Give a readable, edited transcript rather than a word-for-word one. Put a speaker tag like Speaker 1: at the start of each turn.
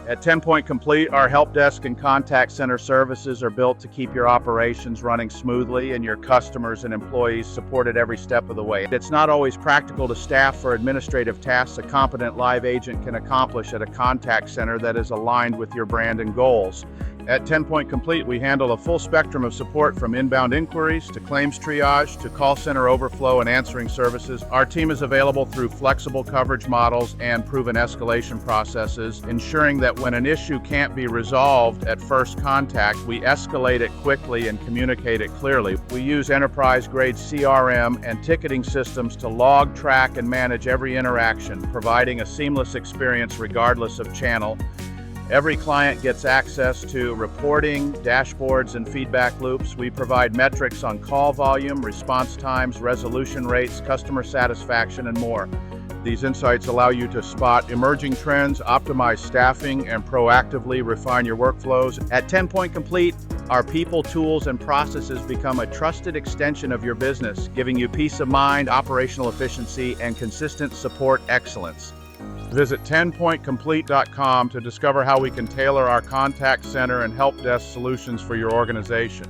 Speaker 1: At TenPoint Complete, our help desk and contact center services are built to keep your operations running smoothly and your customers and employees supported every step of the way. It's not always practical to staff for administrative tasks a competent live agent can accomplish at a contact center that is aligned with your brand and goals. At TenPoint Complete, we handle a full spectrum of support from inbound inquiries to claims triage to call center overflow and answering services. Our team is available through flexible coverage models and proven escalation processes, ensuring that when an issue can't be resolved at first contact, we escalate it quickly and communicate it clearly. We use enterprise-grade CRM and ticketing systems to log, track, and manage every interaction, providing a seamless experience regardless of channel. Every client gets access to reporting, dashboards, and feedback loops. We provide metrics on call volume, response times, resolution rates, customer satisfaction, and more. These insights allow you to spot emerging trends, optimize staffing, and proactively refine your workflows. At TenPoint Complete, our people, tools, and processes become a trusted extension of your business, giving you peace of mind, operational efficiency, and consistent support excellence. Visit TenPointComplete.com to discover how we can tailor our contact center and help desk solutions for your organization.